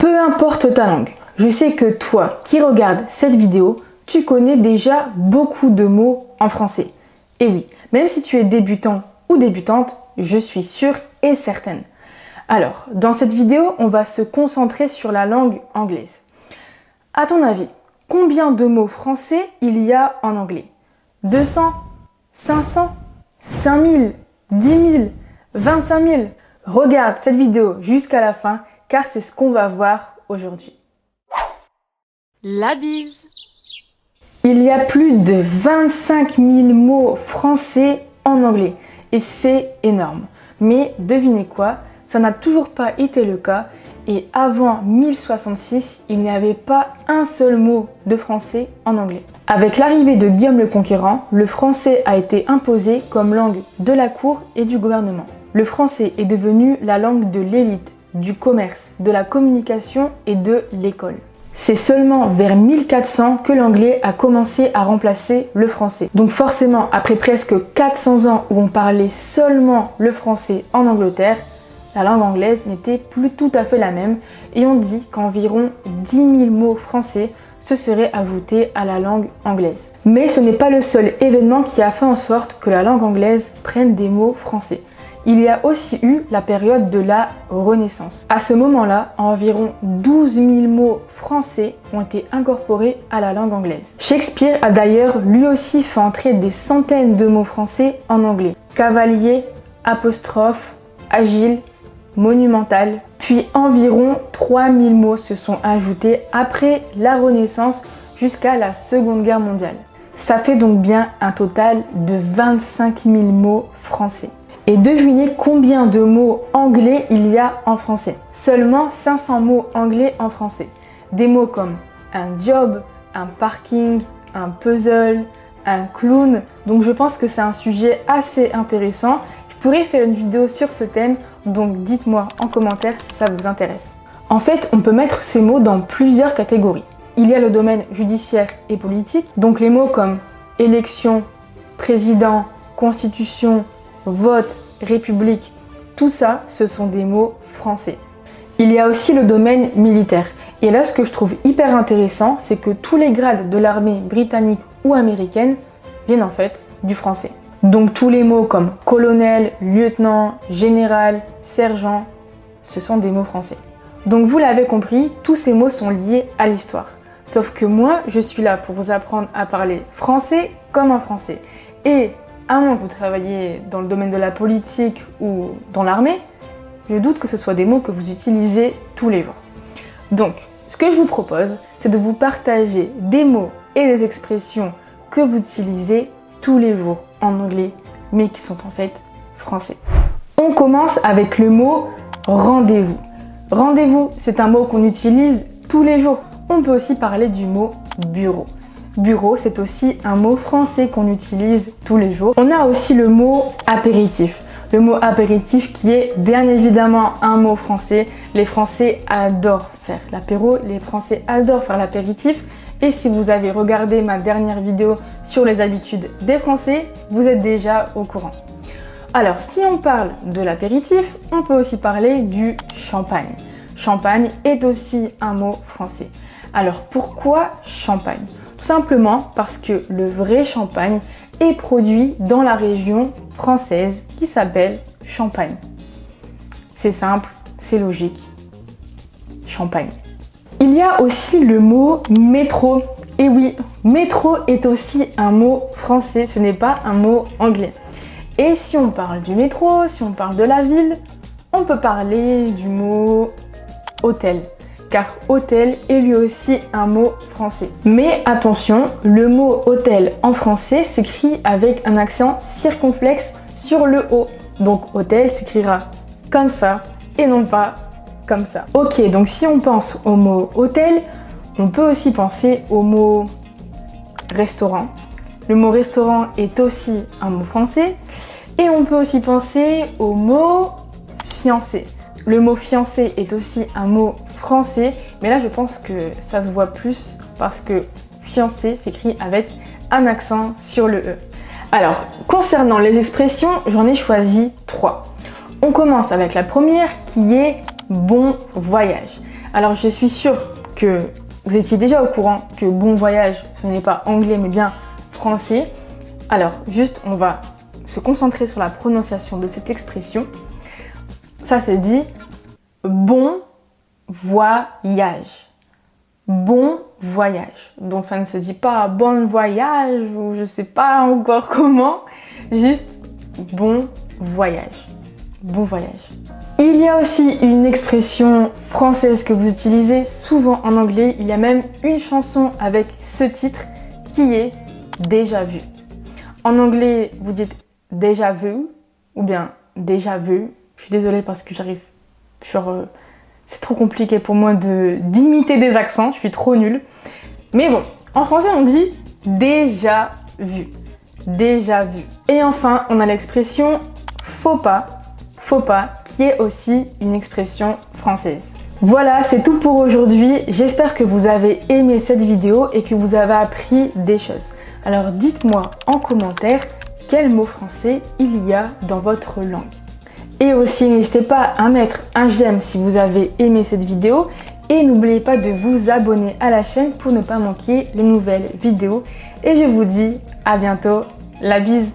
Peu importe ta langue, je sais que toi qui regardes cette vidéo, tu connais déjà beaucoup de mots en français. Et oui, même si tu es débutant ou débutante, je suis sûre et certaine. Alors, dans cette vidéo, on va se concentrer sur la langue anglaise. À ton avis, combien de mots français il y a en anglais? 200, 500, 5000, 10 000, 25 000? Regarde cette vidéo jusqu'à la fin car c'est ce qu'on va voir aujourd'hui. La bise. Il y a plus de 25 000 mots français en anglais et c'est énorme. Mais devinez quoi, ça n'a toujours pas été le cas et avant 1066, il n'y avait pas un seul mot de français en anglais. Avec l'arrivée de Guillaume le Conquérant, le français a été imposé comme langue de la cour et du gouvernement. Le français est devenu la langue de l'élite, du commerce, de la communication et de l'école. C'est seulement vers 1400 que l'anglais a commencé à remplacer le français. Donc forcément, après presque 400 ans où on parlait seulement le français en Angleterre, la langue anglaise n'était plus tout à fait la même et on dit qu'environ 10 000 mots français se seraient ajoutés à la langue anglaise. Mais ce n'est pas le seul événement qui a fait en sorte que la langue anglaise prenne des mots français. Il y a aussi eu la période de la Renaissance. À ce moment-là, environ 12 000 mots français ont été incorporés à la langue anglaise. Shakespeare a d'ailleurs lui aussi fait entrer des centaines de mots français en anglais. Cavalier, apostrophe, agile, monumental. Puis environ 3000 mots se sont ajoutés après la Renaissance jusqu'à la Seconde Guerre mondiale. Ça fait donc bien un total de 25 000 mots français. Et devinez combien de mots anglais il y a en français. Seulement 500 mots anglais en français. Des mots comme un job, un parking, un puzzle, un clown. Donc je pense que c'est un sujet assez intéressant. Je pourrais faire une vidéo sur ce thème, donc dites-moi en commentaire si ça vous intéresse. En fait, on peut mettre ces mots dans plusieurs catégories. Il y a le domaine judiciaire et politique, donc les mots comme élection, président, constitution, vote, république, tout ça, ce sont des mots français. Il y a aussi le domaine militaire. Et là, ce que je trouve hyper intéressant, c'est que tous les grades de l'armée britannique ou américaine viennent en fait du français. Donc tous les mots comme colonel, lieutenant, général, sergent, ce sont des mots français. Donc vous l'avez compris, tous ces mots sont liés à l'histoire. Sauf que moi, je suis là pour vous apprendre à parler français comme un français. Et à moins que vous travaillez dans le domaine de la politique ou dans l'armée, je doute que ce soit des mots que vous utilisez tous les jours. Donc, ce que je vous propose, c'est de vous partager des mots et des expressions que vous utilisez tous les jours en anglais, mais qui sont en fait français. On commence avec le mot rendez-vous. Rendez-vous, c'est un mot qu'on utilise tous les jours. On peut aussi parler du mot bureau. Bureau, c'est aussi un mot français qu'on utilise tous les jours. On a aussi le mot apéritif. Le mot apéritif qui est bien évidemment un mot français. Les Français adorent faire l'apéro, les Français adorent faire l'apéritif. Et si vous avez regardé ma dernière vidéo sur les habitudes des Français, vous êtes déjà au courant. Alors, si on parle de l'apéritif, on peut aussi parler du champagne. Champagne est aussi un mot français. Alors, pourquoi champagne ? Tout simplement parce que le vrai champagne est produit dans la région française qui s'appelle Champagne. C'est simple, c'est logique. Champagne. Il y a aussi le mot métro. Et oui, métro est aussi un mot français, ce n'est pas un mot anglais. Et si on parle du métro, si on parle de la ville, on peut parler du mot hôtel. Car hôtel est lui aussi un mot français. Mais attention, le mot hôtel en français s'écrit avec un accent circonflexe sur le O. Donc hôtel s'écrira comme ça et non pas comme ça. Ok, donc si on pense au mot hôtel, on peut aussi penser au mot restaurant. Le mot restaurant est aussi un mot français. Et on peut aussi penser au mot fiancé. Le mot fiancé est aussi un mot français, mais là je pense que ça se voit plus parce que fiancé s'écrit avec un accent sur le E. Alors, concernant les expressions, j'en ai choisi 3. On commence avec la première qui est bon voyage. Alors je suis sûre que vous étiez déjà au courant que bon voyage, ce n'est pas anglais mais bien français. Alors juste, on va se concentrer sur la prononciation de cette expression. Ça c'est dit bon voyage. Bon voyage. Donc ça ne se dit pas bon voyage ou je sais pas encore comment. Juste bon voyage. Bon voyage. Il y a aussi une expression française que vous utilisez souvent en anglais. Il y a même une chanson avec ce titre qui est déjà vu. En anglais, vous dites déjà vu ou bien déjà vu. Je suis désolée parce que c'est trop compliqué pour moi d'imiter des accents. Je suis trop nulle. Mais bon, en français, on dit déjà vu. Déjà vu. Et enfin, on a l'expression faux pas. Faux pas, qui est aussi une expression française. Voilà, c'est tout pour aujourd'hui. J'espère que vous avez aimé cette vidéo et que vous avez appris des choses. Alors dites-moi en commentaire quels mots français il y a dans votre langue. Et aussi, n'hésitez pas à mettre un j'aime si vous avez aimé cette vidéo. Et n'oubliez pas de vous abonner à la chaîne pour ne pas manquer les nouvelles vidéos. Et je vous dis à bientôt. La bise!